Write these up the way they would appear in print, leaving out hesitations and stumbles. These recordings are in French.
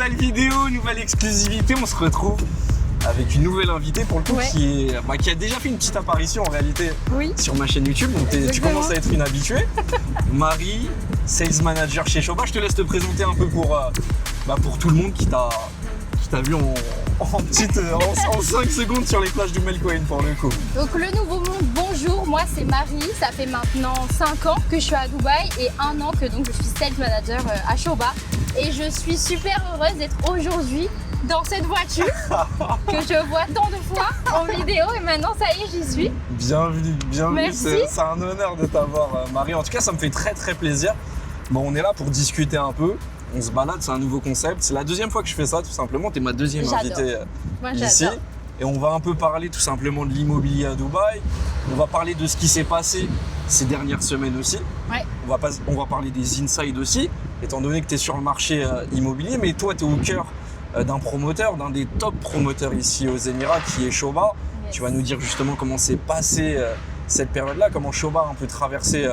Nouvelle vidéo, nouvelle exclusivité, on se retrouve avec une nouvelle invitée pour le coup qui a déjà fait une petite apparition en réalité sur ma chaîne YouTube, donc tu commences à être une habituée. Marie, Sales Manager chez Shoba, je te laisse te présenter un peu pour tout le monde qui t'a vu en 5 secondes sur les plages du Melcoin pour le coup. Donc le nouveau monde, bonjour, moi c'est Marie, ça fait maintenant 5 ans que je suis à Dubaï et 1 an que donc je suis Sales Manager à Shoba. Et je suis super heureuse d'être aujourd'hui dans cette voiture que je vois tant de fois en vidéo et maintenant ça y est, j'y suis. Bienvenue, Merci. C'est un honneur de t'avoir Marie, en tout cas ça me fait très très plaisir. Bon, on est là pour discuter un peu, on se balade, c'est un nouveau concept, c'est la deuxième fois que je fais ça tout simplement, tu es ma deuxième invitée ici. Et on va un peu parler tout simplement de l'immobilier à Dubaï, on va parler de ce qui s'est passé ces dernières semaines aussi, on va parler des insides aussi, étant donné que tu es sur le marché immobilier, mais toi tu es au cœur d'un promoteur, d'un des top promoteurs ici aux Émirats qui est Shoba. Tu vas nous dire justement comment s'est passée cette période-là, comment Shoba a un peu traversé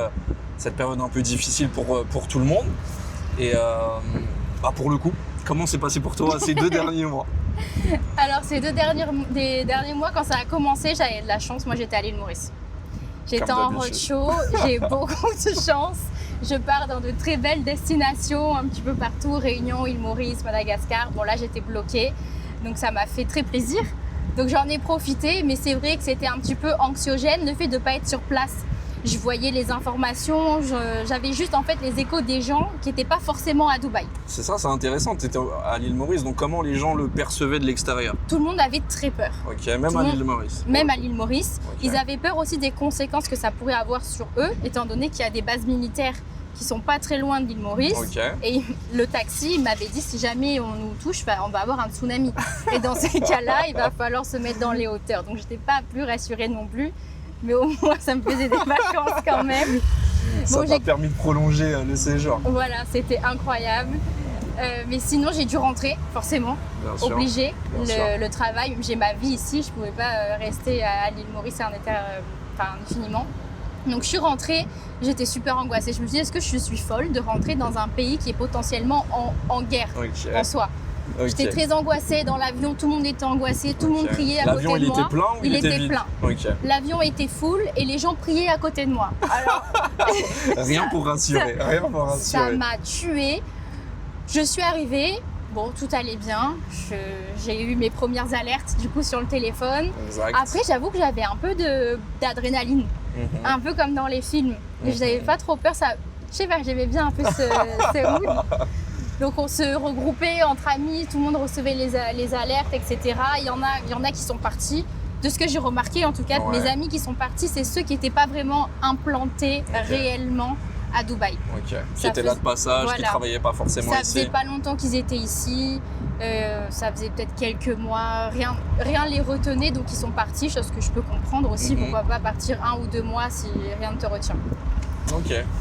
cette période un peu difficile pour tout le monde. Et pour le coup, comment s'est passé pour toi ces 2 derniers mois? Alors ces des derniers mois, quand ça a commencé, j'avais de la chance, moi j'étais à l'île Maurice. J'étais en roadshow, j'ai beaucoup de chance. Je pars dans de très belles destinations un petit peu partout, Réunion, île Maurice, Madagascar. Bon là j'étais bloquée, donc ça m'a fait très plaisir. Donc j'en ai profité, mais c'est vrai que c'était un petit peu anxiogène le fait de ne pas être sur place. Je voyais les informations, j'avais juste en fait les échos des gens qui n'étaient pas forcément à Dubaï. C'est ça, c'est intéressant, tu étais à l'île Maurice, donc comment les gens le percevaient de l'extérieur? Tout le monde avait très peur. Ok, même à l'île Maurice. Même à l'île Maurice. Ils avaient peur aussi des conséquences que ça pourrait avoir sur eux, étant donné qu'il y a des bases militaires qui sont pas très loin de l'île Maurice. Et le taxi m'avait dit si jamais on nous touche, on va avoir un tsunami. Et dans ces cas-là, il va falloir se mettre dans les hauteurs. Donc j'étais pas plus rassurée non plus. Mais au moins, ça me faisait des vacances quand même. Ça t'a permis de prolonger le séjour. Voilà, c'était incroyable. Mais sinon, j'ai dû rentrer, forcément, obligée. Le travail, j'ai ma vie ici, je ne pouvais pas rester à l'île Maurice infiniment. Donc je suis rentrée, j'étais super angoissée. Je me suis dit, est-ce que je suis folle de rentrer dans un pays qui est potentiellement en guerre en soi? J'étais très angoissée dans l'avion, tout le monde était angoissé, tout le monde priait à côté de moi. L'avion, il était plein ou il était vide? Plein. L'avion était full et les gens priaient à côté de moi. Alors, rien pour rassurer. Ça m'a tuée. Je suis arrivée, bon, tout allait bien. J'ai eu mes premières alertes du coup sur le téléphone. Exact. Après, j'avoue que j'avais un peu d'adrénaline, un peu comme dans les films. Et je n'avais pas trop peur. Je sais pas, j'aimais bien un peu ce mood. Donc on se regroupait entre amis, tout le monde recevait les alertes, etc. Il y en a qui sont partis. De ce que j'ai remarqué, en tout cas, mes amis qui sont partis, c'est ceux qui n'étaient pas vraiment implantés réellement à Dubaï. Qui étaient là de passage, qui ne travaillaient pas forcément ici. Ça faisait pas longtemps qu'ils étaient ici. Ça faisait peut-être quelques mois. Rien les retenait, donc ils sont partis, chose que je peux comprendre aussi. Pourquoi pas partir 1 ou 2 mois si rien ne te retient.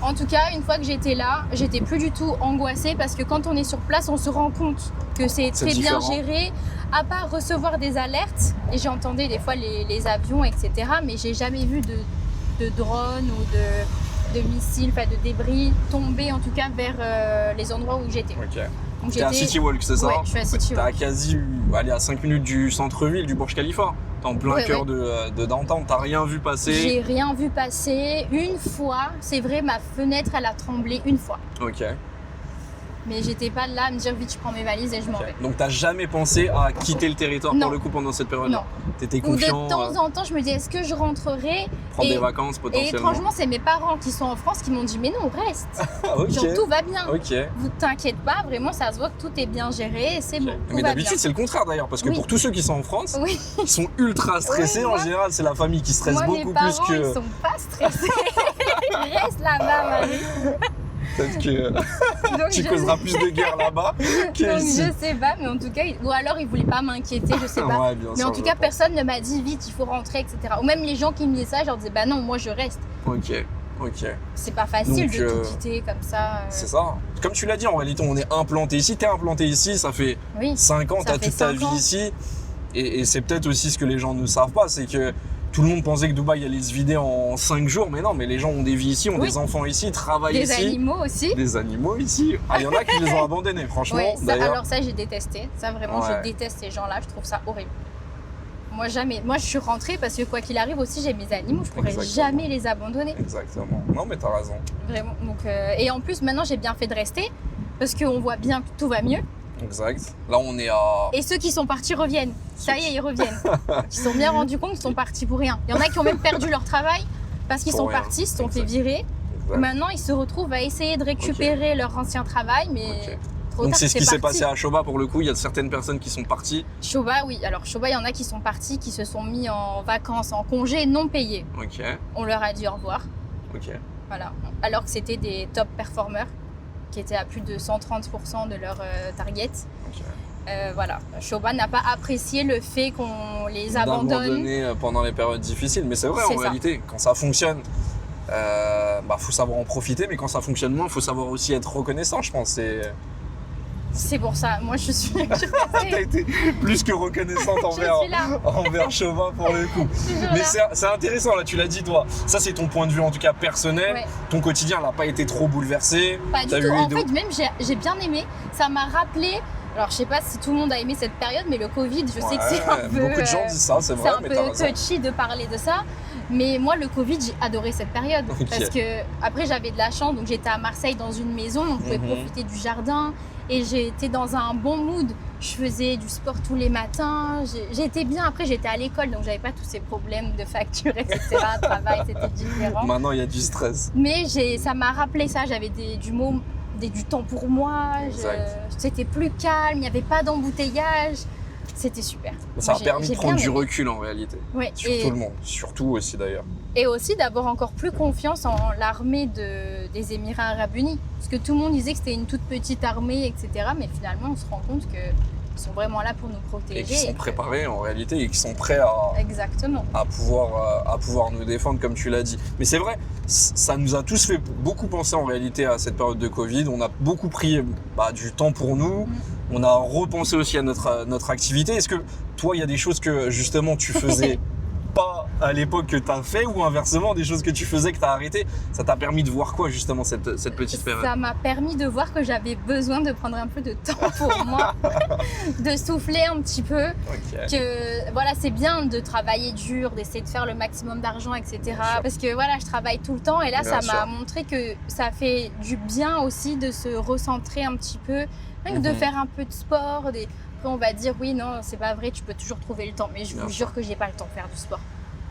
En tout cas, une fois que j'étais là, j'étais plus du tout angoissée parce que quand on est sur place, on se rend compte que c'est très bien géré. À part recevoir des alertes, et j'entendais des fois les avions, etc. Mais j'ai jamais vu de drones ou de missiles, de débris tomber en tout cas vers les endroits où j'étais. Donc t'es à City Walk, c'est ça? Ouais, je suis à City Walk. T'es à 5 minutes du centre-ville, du Burj Khalifa. T'es en plein cœur de downtown, t'as rien vu passer? J'ai rien vu passer. Une fois, c'est vrai, ma fenêtre, elle a tremblé une fois. Mais j'étais pas là à me dire vite, je prends mes valises et je m'en vais. Donc t'as jamais pensé à quitter le territoire pour le coup pendant cette période-là? T'étais confiant? Ou de temps en temps, je me dis, est-ce que je rentrerai? Prendre des vacances potentiellement? Et étrangement, c'est mes parents qui sont en France qui m'ont dit, mais non, reste. Genre, tout va bien. Vous t'inquiète pas, vraiment, ça se voit que tout est bien géré et c'est bon. Mais d'habitude, c'est le contraire d'ailleurs, parce que pour tous ceux qui sont en France, ils sont ultra stressés. En général, c'est la famille qui stresse beaucoup plus que... Mes parents, ils sont pas stressés. Ils restent là-bas, Marie. Peut-être que tu causeras plus de guerre là-bas qu'ici. Je sais pas, mais en tout cas, ou alors ils voulaient pas m'inquiéter, je sais pas. Mais en tout cas, personne ne m'a dit vite, il faut rentrer, etc. Ou même les gens qui me disaient ça, je leur disais, bah non, moi je reste. C'est pas facile de tout quitter comme ça. C'est ça. Comme tu l'as dit, en réalité, on est implanté ici. T'es implanté ici, ça fait 5 ans, t'as toute ta vie ici. Et c'est peut-être aussi ce que les gens ne savent pas, c'est que tout le monde pensait que Dubaï allait se vider en 5 jours, mais non, mais les gens ont des vies ici, ont des enfants ici, travaillent ici. Des animaux aussi. Des animaux ici. Ah, il y en a qui les ont abandonnés, franchement. Ouais, alors ça, j'ai détesté. Ça, vraiment, je déteste ces gens-là. Je trouve ça horrible. Moi, jamais. Moi, je suis rentrée parce que quoi qu'il arrive aussi, j'ai mes animaux. Je pourrais jamais les abandonner. Exactement. Non, mais t'as raison. Vraiment. Donc, et en plus, maintenant, j'ai bien fait de rester parce qu'on voit bien que tout va mieux. Exact. Là, on est à... Et ceux qui sont partis reviennent. Ça y est, ils reviennent. Ils se sont bien rendus compte qu'ils sont partis pour rien. Il y en a qui ont même perdu leur travail parce qu'ils sont partis, ils se sont fait virer. Maintenant, ils se retrouvent à essayer de récupérer leur ancien travail, mais trop donc tard, c'est ce qui s'est passé à Shoba pour le coup. Il y a certaines personnes qui sont parties. Shoba, oui. Alors Shoba, il y en a qui sont partis, qui se sont mis en vacances, en congé non payés. Ok. On leur a dit au revoir. Ok. Voilà. Alors que c'était des top performers qui étaient à plus de 130% de leur target. Okay. Voilà. Shoba n'a pas apprécié le fait qu'on les abandonne. D'abandonner pendant les périodes difficiles. Mais c'est vrai, en réalité, quand ça fonctionne, faut savoir en profiter. Mais quand ça fonctionne moins, il faut savoir aussi être reconnaissant, je pense. C'est pour ça. Moi, je suis... T'as été plus que reconnaissante envers Shoba pour le coup. Mais c'est intéressant, là, tu l'as dit, toi. Ça, c'est ton point de vue, en tout cas, personnel. Ouais. Ton quotidien n'a pas été trop bouleversé. Pas du tout. En fait, même, j'ai bien aimé. Ça m'a rappelé... Alors, je sais pas si tout le monde a aimé cette période, mais le Covid, je sais que c'est un peu... Beaucoup de gens disent ça, c'est vrai, mais t'as raison. C'est un peu touchy de parler de ça. Mais moi, le Covid, j'ai adoré cette période. Okay. Parce que, après, j'avais de la chance. Donc, j'étais à Marseille dans une maison. On pouvait profiter du jardin. Et j'étais dans un bon mood. Je faisais du sport tous les matins. J'étais bien. Après, j'étais à l'école. Donc, j'avais pas tous ces problèmes de facture, etc. Travail, c'était différent. Maintenant, il y a du stress. Mais ça m'a rappelé ça. J'avais du temps pour moi. C'était plus calme. Il n'y avait pas d'embouteillage. C'était super. Ça a permis de prendre du recul en réalité. Ouais, sur tout le monde. Surtout aussi d'ailleurs. Et aussi d'avoir encore plus confiance en l'armée des Émirats Arabes Unis. Parce que tout le monde disait que c'était une toute petite armée, etc. Mais finalement, on se rend compte qu'ils sont vraiment là pour nous protéger. Et qu'ils sont préparés en réalité et qu'ils sont prêts à pouvoir nous défendre comme tu l'as dit. Mais c'est vrai, ça nous a tous fait beaucoup penser en réalité à cette période de Covid. On a beaucoup pris du temps pour nous. On a repensé aussi à notre activité. Est-ce que toi, il y a des choses que justement tu faisais pas à l'époque que tu as fait ou inversement des choses que tu faisais que tu as arrêté? Ça t'a permis de voir quoi justement cette petite période? Ça m'a permis de voir que j'avais besoin de prendre un peu de temps pour moi, de souffler un petit peu. Okay. Que voilà, c'est bien de travailler dur, d'essayer de faire le maximum d'argent, etc. Parce que voilà, je travaille tout le temps et là, ça m'a montré que ça fait du bien aussi de se recentrer un petit peu. De faire un peu de sport. Après, on va dire oui, non, c'est pas vrai, tu peux toujours trouver le temps. Mais je vous jure que j'ai pas le temps de faire du sport.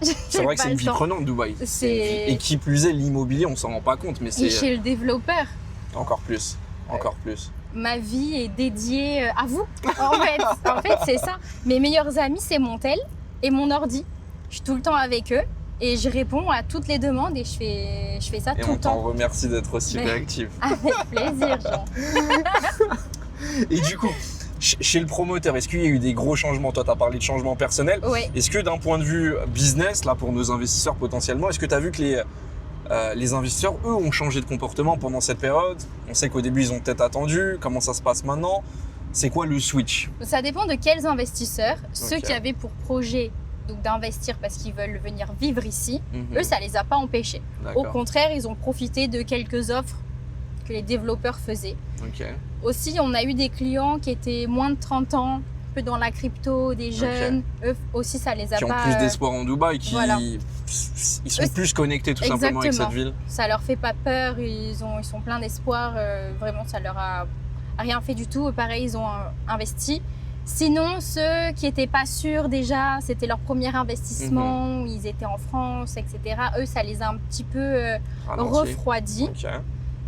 C'est vrai que c'est une vie prenante, Dubaï. Et qui plus est, l'immobilier, on s'en rend pas compte. Mais et chez le développeur. Encore plus. Ma vie est dédiée à vous. En fait, c'est ça. Mes meilleurs amis, c'est mon tel et mon ordi. Je suis tout le temps avec eux. Et je réponds à toutes les demandes et je fais ça tout le temps. Et on t'en remercie d'être aussi réactive. Avec plaisir, Jean. Et du coup, chez le promoteur, est-ce qu'il y a eu des gros changements? Toi, tu as parlé de changements personnels. Oui. Est-ce que d'un point de vue business, là, pour nos investisseurs potentiellement, est-ce que tu as vu que les investisseurs, eux, ont changé de comportement pendant cette période? On sait qu'au début, ils ont peut-être attendu. Comment ça se passe maintenant? C'est quoi le switch? Ça dépend de quels investisseurs. Ceux qui avaient pour projet d'investir parce qu'ils veulent venir vivre ici, eux, ça les a pas empêchés. Au contraire, ils ont profité de quelques offres que les développeurs faisaient. Aussi, on a eu des clients qui étaient moins de 30 ans, un peu dans la crypto, des jeunes. Eux aussi, ça les a qui pas... ont plus d'espoir en Dubaï, ils sont plus connectés tout simplement avec cette ville. Ça leur fait pas peur, ils sont pleins d'espoir. Vraiment, ça leur a rien fait du tout. Pareil, ils ont investi. Sinon, ceux qui n'étaient pas sûrs déjà, c'était leur premier investissement, ils étaient en France, etc. Eux, ça les a un petit peu refroidis.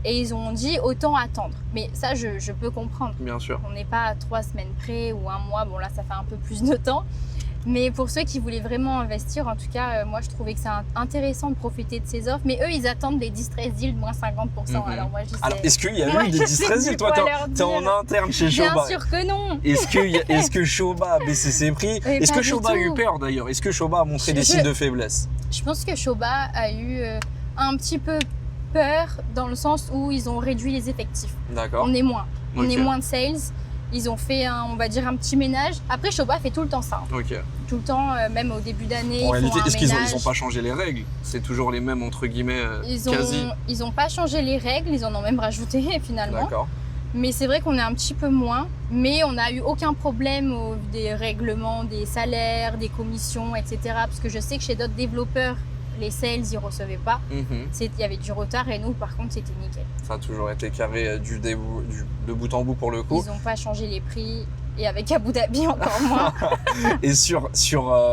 Et ils ont dit autant attendre. Mais ça, je peux comprendre. Bien sûr. On n'est pas à 3 semaines près ou 1 mois. Bon, là, ça fait un peu plus de temps. Mais pour ceux qui voulaient vraiment investir, en tout cas, moi, je trouvais que c'est intéressant de profiter de ces offres. Mais eux, ils attendent des distress deals de moins 50%. Alors, moi, je disais... Alors, est-ce qu'il y a eu des distress deals? Toi, t'es en interne chez Shoba. Bien sûr que non. Est-ce que Shoba a baissé ses prix? Est-ce que Shoba a eu peur, d'ailleurs? Est-ce que Shoba a montré des signes de faiblesse? Je pense que Shoba a eu un petit peu peur dans le sens où ils ont réduit les effectifs. D'accord. On est moins. On est moins de sales. Ils ont fait, on va dire, un petit ménage. Après, Shoba fait tout le temps ça. tout le temps, même au début d'année. En réalité, est-ce qu'ils n'ont pas changé les règles? C'est toujours les mêmes, entre guillemets, quasi. Ils n'ont pas changé les règles, ils en ont même rajouté finalement. D'accord. Mais c'est vrai qu'on est un petit peu moins. Mais on n'a eu aucun problème des règlements, des salaires, des commissions, etc. Parce que je sais que chez d'autres développeurs, les sales, ils ne recevaient pas. Il y avait du retard et nous, par contre, c'était nickel. Ça a toujours été carré de bout en bout pour le coup. Ils n'ont pas changé les prix. Et avec Abu Dhabi, encore moins. Et sur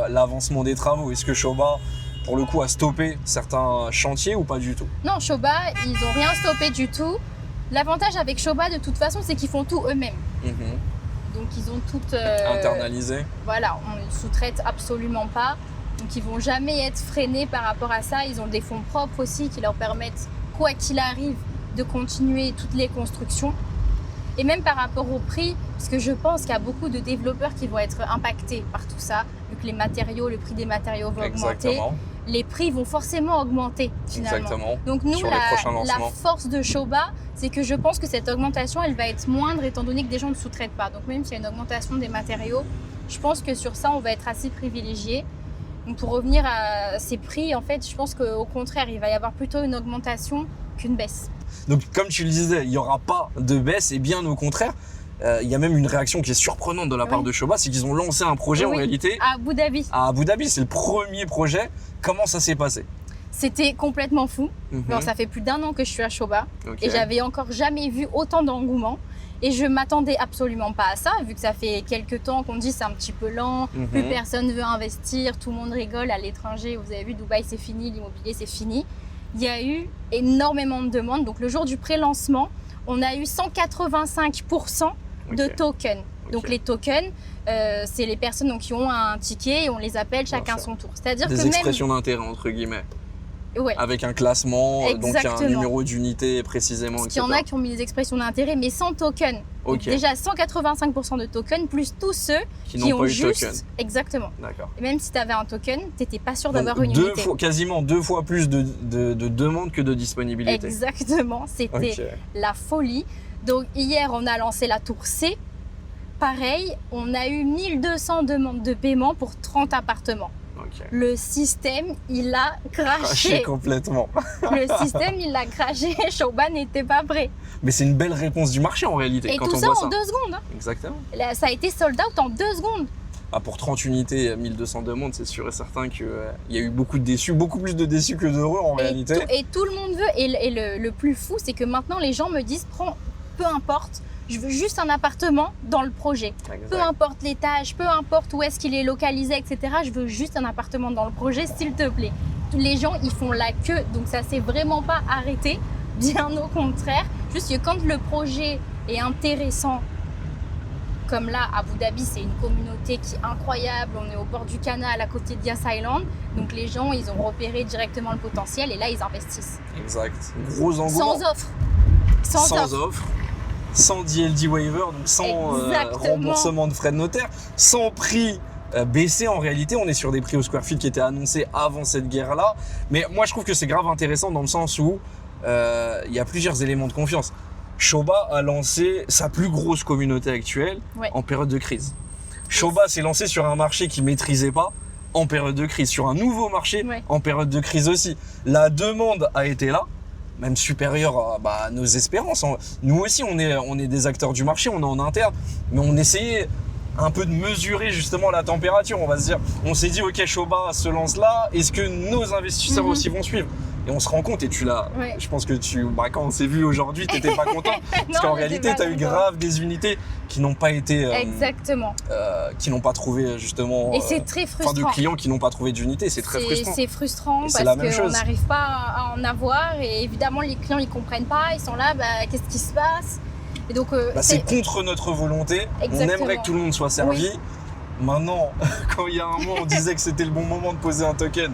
l'avancement des travaux, est-ce que Shoba, pour le coup, a stoppé certains chantiers ou pas du tout? Non, Shoba, ils n'ont rien stoppé du tout. L'avantage avec Shoba, de toute façon, c'est qu'ils font tout eux-mêmes. Donc, ils ont tout internalisé. Voilà, on ne sous-traite absolument pas. Donc, ils ne vont jamais être freinés par rapport à ça. Ils ont des fonds propres aussi qui leur permettent, quoi qu'il arrive, de continuer toutes les constructions. Et même par rapport au prix, parce que je pense qu'il y a beaucoup de développeurs qui vont être impactés par tout ça, vu que le prix des matériaux va augmenter. Les prix vont forcément augmenter finalement. Exactement. Donc nous, la force de Shoba, c'est que je pense que cette augmentation, elle va être moindre étant donné que des gens ne sous-traitent pas. Donc même s'il y a une augmentation des matériaux, je pense que sur ça, on va être assez privilégié. Donc pour revenir à ces prix, en fait, je pense qu'au contraire, il va y avoir plutôt une augmentation qu'une baisse. Donc comme tu le disais, il n'y aura pas de baisse et bien au contraire. Il y a même une réaction qui est surprenante de la part de Shoba, c'est qu'ils ont lancé un projet en réalité à Abu Dhabi. À Abu Dhabi, c'est le premier projet. Comment ça s'est passé? C'était complètement fou. Alors, ça fait plus d'1 an que je suis à Shoba et j'avais encore jamais vu autant d'engouement. Et je m'attendais absolument pas à ça, vu que ça fait quelques temps qu'on dit c'est un petit peu lent, plus personne veut investir, tout le monde rigole à l'étranger. Vous avez vu, Dubaï c'est fini, l'immobilier c'est fini. Il y a eu énormément de demandes. Donc le jour du pré-lancement, on a eu 185% de tokens. Donc les tokens, c'est les personnes donc, qui ont un ticket et on les appelle chacun son tour. C'est-à-dire des expressions d'intérêt entre guillemets. Avec un classement, donc un numéro d'unité précisément, etc. Il y en a qui ont mis des expressions d'intérêt, mais sans token. Donc déjà 185% de tokens, plus tous ceux qui ont juste... Token. Exactement. D'accord. Et même si tu avais un token, tu n'étais pas sûr d'avoir une unité. Quasiment 2 fois plus de demandes que de disponibilité. Exactement, c'était la folie. Donc hier, on a lancé la tour C. Pareil, on a eu 1200 demandes de paiement pour 30 appartements. Le système, il a craché complètement. Le système, il a craché. Shoba n'était pas prêt. Mais c'est une belle réponse du marché en réalité. Et quand tout on ça voit en 2 secondes. Hein. Exactement. Là, ça a été sold out en 2 secondes. Pour 30 unités, 1200 demandes, c'est sûr et certain qu'il y a eu beaucoup de déçus, beaucoup plus de déçus que d'heureux en réalité. Et tout le monde veut. Et le plus fou, c'est que maintenant, les gens me disent, peu importe. Je veux juste un appartement dans le projet. Exact. Peu importe l'étage, peu importe où est-ce qu'il est localisé, etc. Je veux juste un appartement dans le projet, s'il te plaît. Les gens, ils font la queue, donc ça s'est vraiment pas arrêté. Bien au contraire. Juste que quand le projet est intéressant, comme là, Abu Dhabi, c'est une communauté qui est incroyable. On est au bord du canal, à côté de Yas Island. Donc les gens, ils ont repéré directement le potentiel et là, ils investissent. Exact. Gros engouement. Sans offre. Sans offre. Sans DLD waiver, donc sans remboursement de frais de notaire, sans prix baissé en réalité. On est sur des prix au square feet qui étaient annoncés avant cette guerre-là. Mais moi, je trouve que c'est grave intéressant dans le sens où il y a plusieurs éléments de confiance. Shoba a lancé sa plus grosse communauté actuelle en période de crise. Shoba s'est lancé sur un marché qu'il ne maîtrisait pas en période de crise, sur un nouveau marché en période de crise aussi. La demande a été là. Même supérieur à nos espérances. Nous aussi, on est des acteurs du marché, on est en interne, mais on essayait un peu de mesurer justement la température. On va se dire, on s'est dit, ok, Shoba se lance là, est-ce que nos investisseurs aussi vont suivre? Et on se rend compte, et tu l'as, je pense que quand on s'est vu aujourd'hui, tu n'étais pas content, parce qu'en réalité, tu as eu grave des unités qui n'ont pas été... Exactement. Qui n'ont pas trouvé justement... Et c'est très frustrant. De clients qui n'ont pas trouvé d'unité, c'est très frustrant. C'est frustrant parce qu'on n'arrive pas à en avoir, et évidemment, les clients, ils ne comprennent pas, ils sont là, qu'est-ce qui se passe? Et donc, c'est contre notre volonté. Exactement. On aimerait que tout le monde soit servi. Maintenant, quand il y a un mois, on disait que c'était le bon moment de poser un token,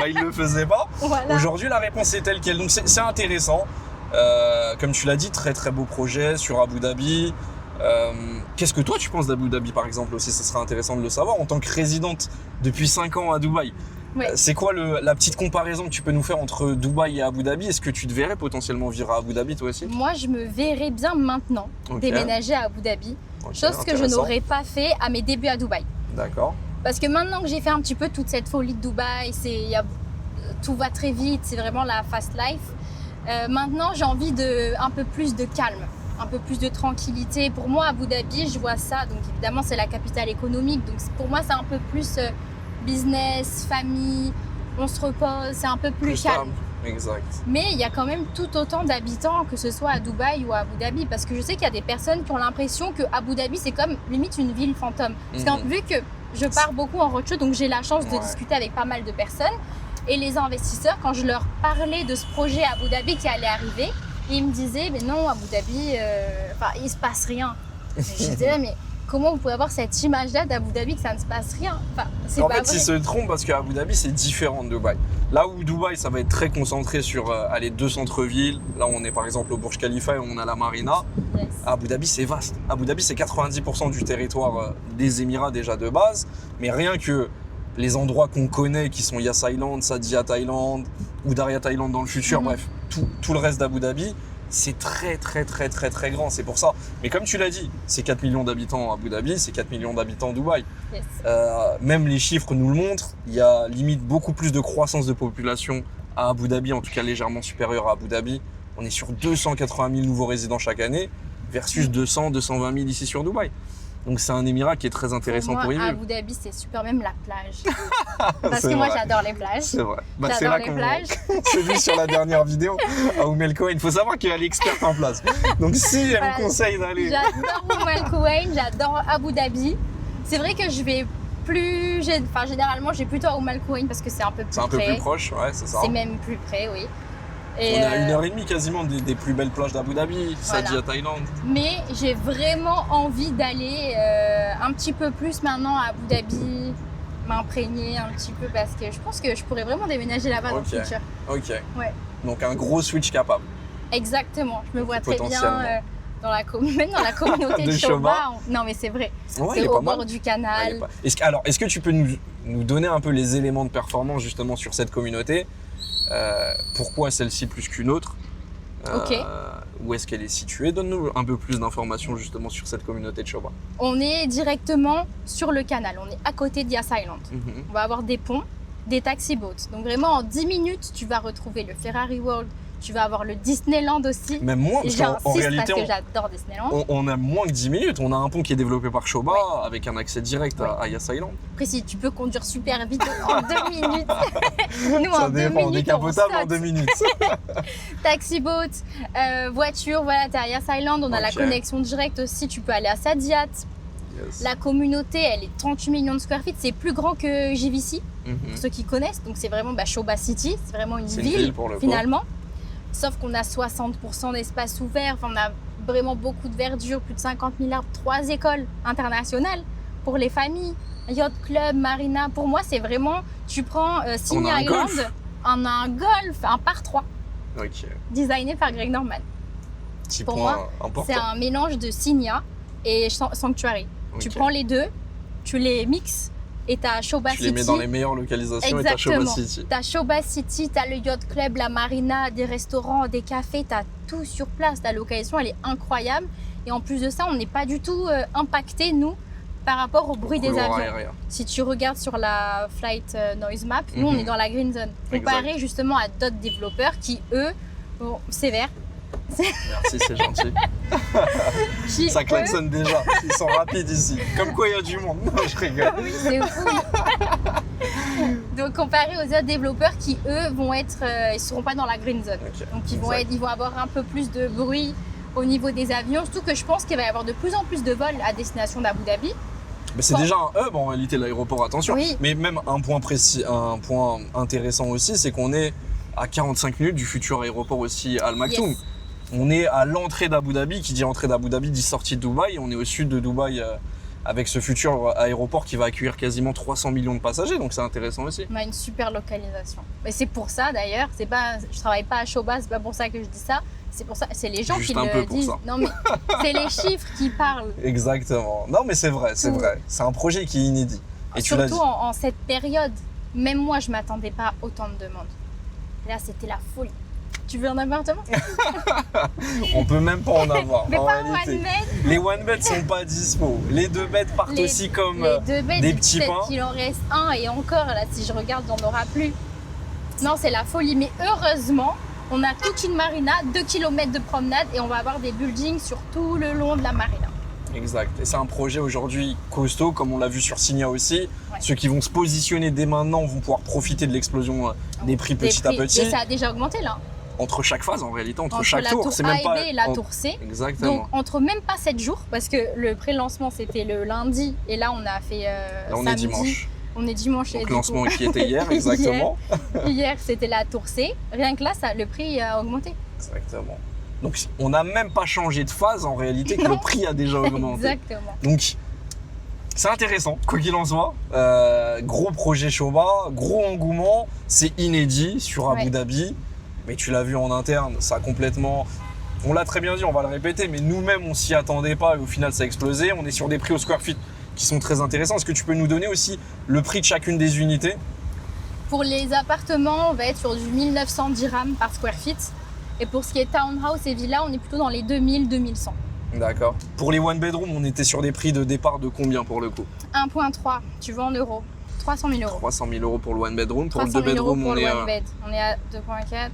ils ne le faisaient pas. Voilà. Aujourd'hui, la réponse est telle qu'elle. Donc, c'est intéressant. Comme tu l'as dit, très très beau projet sur Abu Dhabi. Qu'est-ce que toi, tu penses d'Abu Dhabi, par exemple, aussi? Ça serait intéressant de le savoir. En tant que résidente depuis 5 ans à Dubaï, c'est quoi la petite comparaison que tu peux nous faire entre Dubaï et Abu Dhabi? Est-ce que tu te verrais potentiellement vivre à Abu Dhabi, toi aussi? Moi, je me verrais bien maintenant déménager à Abu Dhabi. Chose que je n'aurais pas fait à mes débuts à Dubaï. D'accord. Parce que maintenant que j'ai fait un petit peu toute cette folie de Dubaï, tout va très vite, c'est vraiment la fast life. Maintenant, j'ai envie un peu plus de calme, un peu plus de tranquillité. Pour moi, Abu Dhabi, je vois ça. Donc évidemment, c'est la capitale économique. Donc pour moi, c'est un peu plus business, famille, on se repose, c'est un peu plus calme. Exact. Mais il y a quand même tout autant d'habitants, que ce soit à Dubaï ou à Abu Dhabi, parce que je sais qu'il y a des personnes qui ont l'impression que Abu Dhabi, c'est comme limite une ville fantôme. Parce que vu que je pars beaucoup en roadshow, donc j'ai la chance de discuter avec pas mal de personnes. Et les investisseurs, quand je leur parlais de ce projet à Abu Dhabi qui allait arriver, ils me disaient, mais non, Abu Dhabi, il se passe rien. Je disais, mais comment vous pouvez avoir cette image-là d'Abu Dhabi que ça ne se passe rien? C'est en pas fait, vrai. ils se trompent parce qu'Abu Dhabi, c'est différent de Dubaï. Là où Dubaï, ça va être très concentré sur les 2 centres-villes. Là, on est par exemple au Burj Khalifa et on a la Marina. Yes. Abu Dhabi, c'est vaste. Abu Dhabi, c'est 90% du territoire des Émirats déjà de base. Mais rien que les endroits qu'on connaît, qui sont Yas Island, Sadia Thaïlande, ou Darya Thaïlande dans le futur, bref, tout le reste d'Abu Dhabi, c'est très grand, c'est pour ça. Mais comme tu l'as dit, c'est 4 millions d'habitants à Abu Dhabi, c'est 4 millions d'habitants à Dubaï. Yes. Même les chiffres nous le montrent, il y a limite beaucoup plus de croissance de population à Abu Dhabi, en tout cas légèrement supérieure à Abu Dhabi. On est sur 280 000 nouveaux résidents chaque année versus 220 000 ici sur Dubaï. Donc c'est un émirat qui est très intéressant pour y vivre. Abu Dhabi, c'est super, même la plage. Parce que moi, j'adore les plages. C'est vrai. J'adore les plages. C'est vu sur la dernière vidéo à Oum El Kowen. Il faut savoir qu'elle est experte en place. Donc si elle me conseille d'aller... J'adore Oum El Kowen, j'adore Abu Dhabi. C'est vrai que je vais plus... généralement, j'ai plutôt à Oum El Kowen parce que c'est un peu plus près. C'est un peu plus proche, ouais, c'est ça. C'est même plus près, oui. Et on est à 1h30 quasiment des plus belles plages d'Abu Dhabi, Sadia Thaïlande. Mais j'ai vraiment envie d'aller un petit peu plus maintenant à Abu Dhabi, m'imprégner un petit peu parce que je pense que je pourrais vraiment déménager là-bas dans le futur. Ok. Ouais. Donc un gros switch capable. Exactement. Je me vois très bien même dans la communauté de Shoba. Non mais c'est vrai. Ouais, c'est au bord du canal. Est-ce que tu peux nous donner un peu les éléments de performance justement sur cette communauté? Pourquoi celle-ci plus qu'une autre? Où est-ce qu'elle est située? Donne-nous un peu plus d'informations justement sur cette communauté de Shoba. On est directement sur le canal, on est à côté de Yas Island. On va avoir des ponts, des taxi boats. Donc vraiment en 10 minutes, tu vas retrouver le Ferrari World, tu vas avoir le Disneyland aussi. Même moins, parce qu'en réalité, parce que j'adore Disneyland. On a moins que 10 minutes. On a un pont qui est développé par Shoba avec un accès direct à Yas Island. Après, si tu peux conduire super vite en 2 minutes. Nous, ça en dépend, 2 minutes, on est décapotable en 2 minutes. Taxi boat, voiture, voilà, t'es à Yas Island. On a la connexion directe aussi. Tu peux aller à Saadiyat. Yes. La communauté, elle est 38 millions de square feet. C'est plus grand que JVC, pour ceux qui connaissent. Donc, c'est vraiment Shoba City. C'est vraiment une ville finalement. Sauf qu'on a 60% d'espace ouvert, on a vraiment beaucoup de verdure, plus de 50 000 arbres, 3 écoles internationales pour les familles, yacht club, marina. Pour moi, c'est vraiment, tu prends Signia Island, on a un golf, un par 3, designé par Greg Norman. Pour moi, c'est un mélange de Signia et Sanctuary. Tu prends les deux, tu les mixes. Et t'as Shoba City. Tu les mets dans les meilleures localisations. Exactement. Et t'as Shoba City. T'as Shoba City, t'as le yacht club, la marina, des restaurants, des cafés, t'as tout sur place. La localisation, elle est incroyable. Et en plus de ça, on n'est pas du tout impacté, nous, par rapport au bruit des avions. Si tu regardes sur la Flight Noise Map, nous, on est dans la Green Zone. Comparé justement à d'autres développeurs qui, eux, bon, sévères. Merci, c'est gentil. Ça klaxonne déjà, ils sont rapides ici. Comme quoi il y a du monde. Je rigole. Oui, c'est fou. Donc comparé aux autres développeurs qui eux vont être, ils seront pas dans la green zone. Donc ils vont avoir un peu plus de bruit au niveau des avions. Surtout que je pense qu'il va y avoir de plus en plus de vols à destination d'Abu Dhabi. Mais c'est déjà un hub en réalité l'aéroport, attention. Oui. Mais même un point précis, un point intéressant aussi, c'est qu'on est à 45 minutes du futur aéroport aussi Al Maktoum. Yes. On est à l'entrée d'Abu Dhabi, qui dit entrée d'Abu Dhabi dit sortie de Dubaï. On est au sud de Dubaï avec ce futur aéroport qui va accueillir quasiment 300 millions de passagers, donc c'est intéressant aussi. On a une super localisation. Mais c'est pour ça d'ailleurs, c'est pas, je travaille pas à Shoba, c'est pas pour ça que je dis ça. C'est pour ça, c'est les gens juste qui le disent. Ça. Non mais c'est les chiffres qui parlent. Exactement. Non mais c'est vrai, c'est vrai. C'est un projet qui est inédit. Et surtout en cette période, même moi je m'attendais pas à autant de demandes. Et là c'était la folie. Tu veux un appartement? On peut même pas en avoir. Mais en pas réalité. one bed. Les one bed sont pas dispo. Les 2 beds partent aussi comme les 2 beds, des petits pains. Il en reste un et encore, là, si je regarde, il n'y en aura plus. Non, c'est la folie. Mais heureusement, on a toute une marina, 2 km de promenade et on va avoir des buildings sur tout le long de la marina. Exact. Et c'est un projet aujourd'hui costaud, comme on l'a vu sur Signa aussi. Ouais. Ceux qui vont se positionner dès maintenant vont pouvoir profiter de l'explosion des prix petit à petit. Et ça a déjà augmenté là. Entre chaque phase, en réalité, entre chaque la tour. C'est même pas A et B et la tour C. Exactement. Donc entre même pas 7 jours, parce que le pré-lancement c'était le lundi et là on a fait là, on samedi. est dimanche. On est dimanche. Donc lancement qui était hier, exactement. Hier c'était la tour C. Rien que là, le prix a augmenté. Exactement. Donc on n'a même pas changé de phase en réalité, que le prix a déjà augmenté. Exactement. Donc c'est intéressant, quoi qu'il en soit. Gros projet Shoba, gros engouement, c'est inédit sur Abu Dhabi. Mais tu l'as vu en interne, ça a complètement... On l'a très bien dit, on va le répéter, mais nous-mêmes on s'y attendait pas et au final ça a explosé. On est sur des prix au square feet qui sont très intéressants. Est-ce que tu peux nous donner aussi le prix de chacune des unités? Pour les appartements, on va être sur du 1900 dirhams par square feet. Et pour ce qui est townhouse et villa, on est plutôt dans les 2000-2100. D'accord. Pour les one bedroom, on était sur des prix de départ de combien pour le coup? 1,3, tu vois en euros. 300 000 euros. 300 000 euros pour le one bedroom. Pour le 300 deux 000 euros bedroom, pour le one bed. On est à 2,4.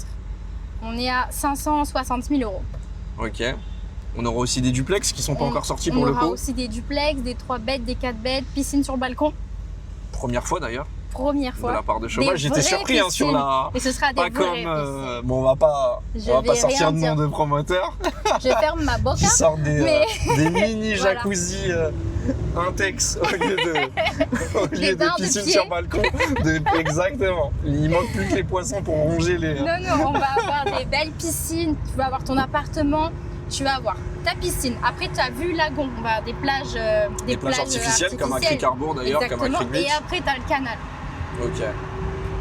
On est à 560 000 euros. Ok. On aura aussi des duplex qui sont pas encore sortis pour le coup. On aura aussi des duplex, des 3 beds, des 4 beds, piscine sur le balcon. Première fois d'ailleurs. Première fois. De la part de Shoba. J'étais surpris sur la. Et ce sera des pas comme. Bon, on va pas sortir de nom de promoteur. Je ferme ma boca. Qui sortent des mini jacuzzi Intex au lieu de piscine sur balcon. Exactement. Il manque plus que les poissons pour ronger les. Non, on va avoir des belles piscines. Tu vas avoir ton appartement. Tu vas avoir ta piscine. Après, tu as vu lagon. On va avoir des plages artificielles, comme à Cricarbourg d'ailleurs, comme à Cric-Beach. Et après, tu as le canal. Ok.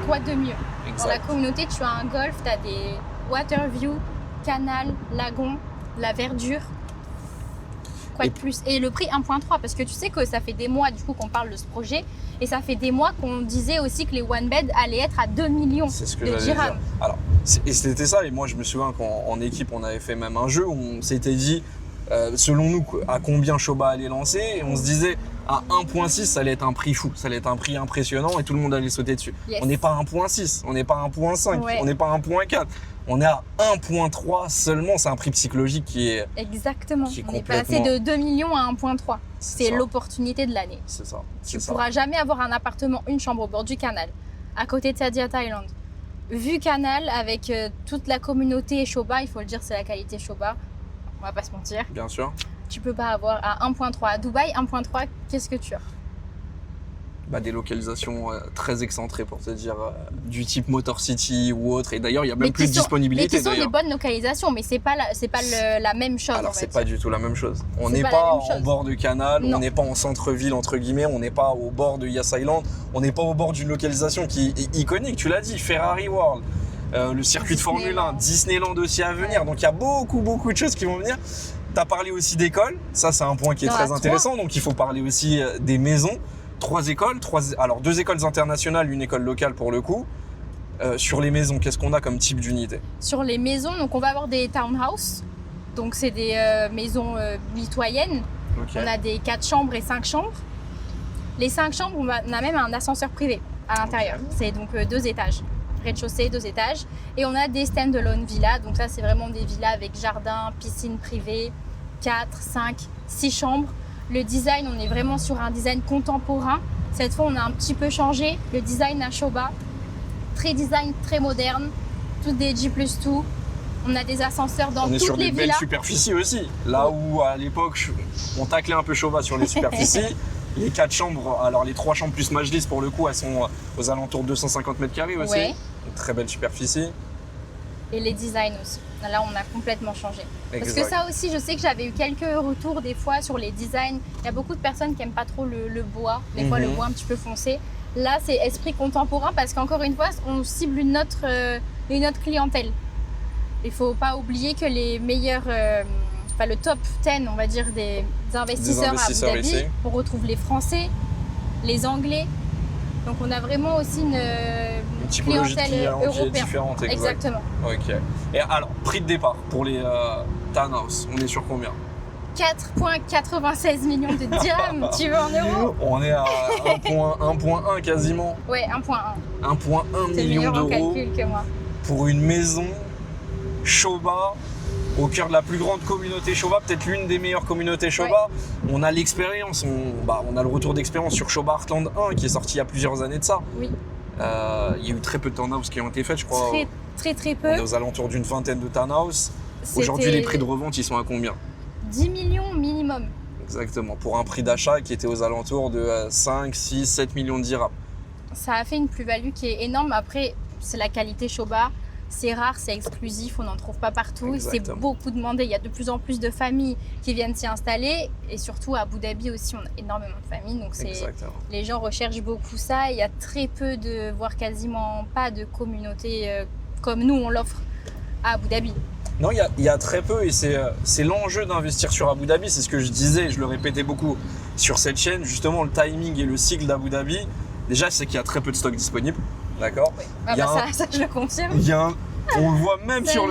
Quoi de mieux? Exact. Dans la communauté, tu as un golf, tu as des water view, canal, lagon, la verdure. Quoi de plus? Et le prix 1,3 parce que tu sais que ça fait des mois du coup qu'on parle de ce projet et ça fait des mois qu'on disait aussi que les one bed allaient être à 2 millions de dirhams. Alors, c'était ça et moi je me souviens qu'en équipe on avait fait même un jeu où on s'était dit selon nous à combien Shoba allait lancer et on se disait à 1,6 ça allait être un prix fou, ça allait être un prix impressionnant et tout le monde allait sauter dessus. Yes. On n'est pas à 1,6, on n'est pas à 1,5, on n'est pas à 1,4. On est à 1,3 seulement, c'est un prix psychologique qui est. Exactement. Qui est on est passé de 2 millions à 1,3. C'est l'opportunité de l'année. C'est ça. Tu ne pourras jamais avoir un appartement, une chambre au bord du canal, à côté de Sadia Thailand. Vue canal avec toute la communauté Shoba, il faut le dire, c'est la qualité Shoba. On va pas se mentir. Bien sûr. Tu peux pas avoir à 1,3. À Dubaï, 1,3, qu'est-ce que tu as? Des localisations très excentrées pour te dire du type Motor City ou autre et d'ailleurs il y a même plus de disponibilité. Mais qui sont des bonnes localisations mais c'est pas la même chose. Alors c'est pas du tout la même chose. On n'est pas en bord de canal, on n'est pas en centre-ville entre guillemets, on n'est pas au bord de Yas Island, on n'est pas au bord d'une localisation qui est iconique, tu l'as dit, Ferrari World, le circuit de Formule 1, Disneyland aussi à venir, donc il y a beaucoup de choses qui vont venir. Tu as parlé aussi d'écoles, ça c'est un point qui est très intéressant, donc il faut parler aussi des maisons. 3 écoles, 2 écoles internationales, une école locale pour le coup. Sur les maisons, qu'est-ce qu'on a comme type d'unité? Sur les maisons, donc on va avoir des townhouses, donc c'est des maisons mitoyennes. Okay. On a des 4 chambres et 5 chambres. Les 5 chambres, on a même un ascenseur privé à l'intérieur. Okay. C'est donc 2 étages, rez-de-chaussée, 2 étages. Et on a des stand-alone villas, donc ça c'est vraiment des villas avec jardin, piscine privée, 4, 5, 6 chambres. Le design, on est vraiment sur un design contemporain. Cette fois, on a un petit peu changé. Le design à Shoba, très moderne. Toutes des G+2. On a des ascenseurs dans toutes les villas. On est sur des belles superficies aussi. Là où, à l'époque, on taclait un peu Shoba sur les superficies. Les 4 chambres, alors les 3 chambres plus Majlis, pour le coup, elles sont aux alentours de 250 mètres carrés aussi. Ouais. Une très belle superficie. Et les designs aussi. Là, on a complètement changé. Parce que ça aussi, je sais que j'avais eu quelques retours des fois sur les designs. Il y a beaucoup de personnes qui n'aiment pas trop le bois, des fois le bois un petit peu foncé. Là, c'est esprit contemporain parce qu'encore une fois, on cible une autre clientèle. Il ne faut pas oublier que les meilleurs, le top 10, on va dire, des investisseurs à Abu Dhabi, on retrouve les Français, les Anglais, Donc on a vraiment aussi une typologie de clientèle client qui est européenne. différente. Exactement. Ok. Et alors, prix de départ pour les townhouse, on est sur combien? 4,96 millions de dirhams, tu veux en euros? On est à 1,1 quasiment. Ouais, 1,1. 1,1 T'es million meilleur en d'euros calcul que moi. pour une maison Shoba au cœur de la plus grande communauté Shoba, peut-être l'une des meilleures communautés Shoba. Ouais. On a l'expérience, on a le retour d'expérience sur Shoba Heartland 1 qui est sorti il y a plusieurs années de ça. Oui. Il y a eu très peu de townhouse qui ont été faites, je crois. Très peu. On est aux alentours d'une vingtaine de townhouse. Aujourd'hui, les prix de revente, ils sont à combien? 10 millions minimum. Exactement, pour un prix d'achat qui était aux alentours de 5, 6, 7 millions de dirhams. Ça a fait une plus-value qui est énorme. Après, c'est la qualité Shoba. C'est rare, c'est exclusif, on n'en trouve pas partout. C'est beaucoup demandé. Il y a de plus en plus de familles qui viennent s'y installer. Et surtout à Abu Dhabi aussi, on a énormément de familles. Donc les gens recherchent beaucoup ça. Il y a très peu voire quasiment pas de communauté comme nous, on l'offre à Abu Dhabi. Non, il y a très peu et c'est l'enjeu d'investir sur Abu Dhabi. C'est ce que je disais, je le répétais beaucoup sur cette chaîne. Justement, le timing et le cycle d'Abu Dhabi, déjà, c'est qu'il y a très peu de stocks disponibles. D'accord. Oui. Ça, je le confirme. On le voit même sur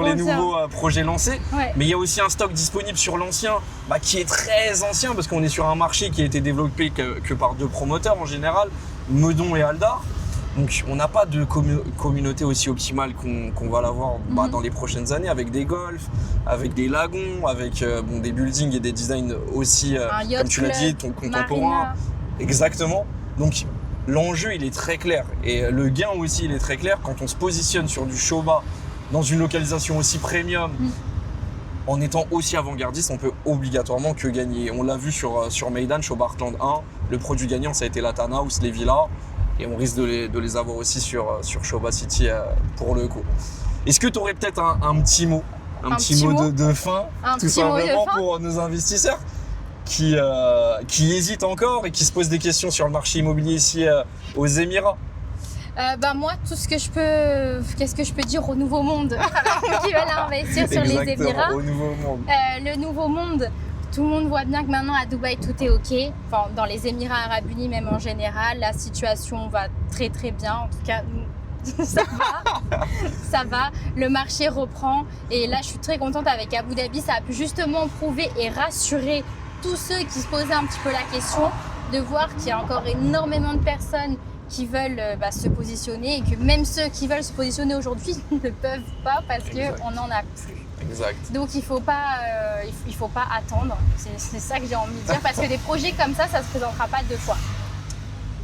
les nouveaux projets lancés. Ouais. Mais il y a aussi un stock disponible sur l'ancien qui est très ancien parce qu'on est sur un marché qui a été développé que par 2 promoteurs en général, Meudon et Aldar. Donc on n'a pas de communauté aussi optimale qu'on va l'avoir dans les prochaines années avec des golfs, avec des lagons, avec des buildings et des designs aussi, comme tu l'as dit, contemporains. Marina. Exactement. Donc l'enjeu, il est très clair et le gain aussi, il est très clair quand on se positionne sur du Shoba dans une localisation aussi premium, en étant aussi avant-gardiste, on peut obligatoirement que gagner. On l'a vu sur Meydan, Shoba Heartland 1, le produit gagnant, ça a été la townhouse, les villas et on risque de les avoir aussi sur Shoba City pour le coup. Est-ce que tu aurais peut-être un petit mot, un petit mot de fin, tout simplement pour nos investisseurs qui hésitent encore et qui se posent des questions sur le marché immobilier ici aux Émirats? Moi, qu'est-ce que je peux dire au Nouveau Monde qui veulent investir sur les Émirats? Au Nouveau Monde. Le Nouveau Monde, tout le monde voit bien que maintenant à Dubaï tout est ok. Enfin, dans les Émirats Arabes Unis même en général, la situation va très très bien. En tout cas, ça va. Le marché reprend et là, je suis très contente avec Abu Dhabi. Ça a pu justement prouver et rassurer tous ceux qui se posaient un petit peu la question de voir qu'il y a encore énormément de personnes qui veulent se positionner et que même ceux qui veulent se positionner aujourd'hui ne peuvent pas parce qu'on n'en a plus. Exact. Donc il faut pas attendre. C'est ça que j'ai envie de dire parce que des projets comme ça se présentera pas 2 fois.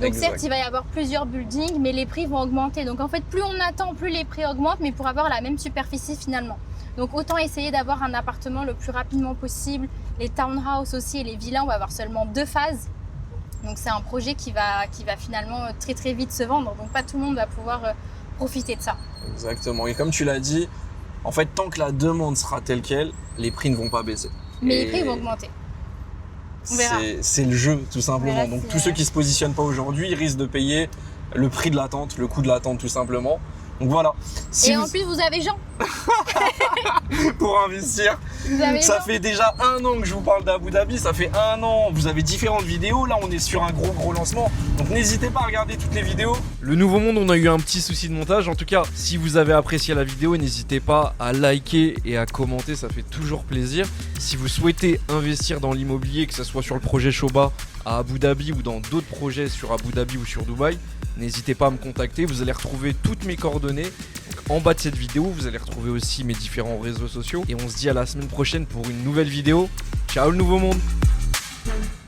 Donc certes, il va y avoir plusieurs buildings, mais les prix vont augmenter. Donc en fait, plus on attend, plus les prix augmentent, mais pour avoir la même superficie finalement. Donc autant essayer d'avoir un appartement le plus rapidement possible. Les townhouses aussi et les villas, on va avoir seulement 2 phases. Donc c'est un projet qui va finalement très très vite se vendre. Donc pas tout le monde va pouvoir profiter de ça. Exactement. Et comme tu l'as dit, en fait, tant que la demande sera telle qu'elle, les prix ne vont pas baisser. Mais les prix vont augmenter. On verra. C'est le jeu, tout simplement. Donc tous ceux qui ne se positionnent pas aujourd'hui, ils risquent de payer le prix de l'attente, le coût de l'attente, tout simplement. Donc voilà. En plus, vous avez Jean. Pour investir. Ça fait déjà 1 an que je vous parle d'Abu Dhabi. Ça fait 1 an. Vous avez différentes vidéos. Là, on est sur un gros lancement. Donc n'hésitez pas à regarder toutes les vidéos. Le Nouveau Monde, on a eu un petit souci de montage. En tout cas, si vous avez apprécié la vidéo, n'hésitez pas à liker et à commenter. Ça fait toujours plaisir. Si vous souhaitez investir dans l'immobilier, que ce soit sur le projet Shoba à Abu Dhabi ou dans d'autres projets sur Abu Dhabi ou sur Dubaï, n'hésitez pas à me contacter. Vous allez retrouver toutes mes coordonnées. En bas de cette vidéo, vous allez retrouver aussi mes différents réseaux sociaux. Et on se dit à la semaine prochaine pour une nouvelle vidéo. Ciao le Nouveau Monde!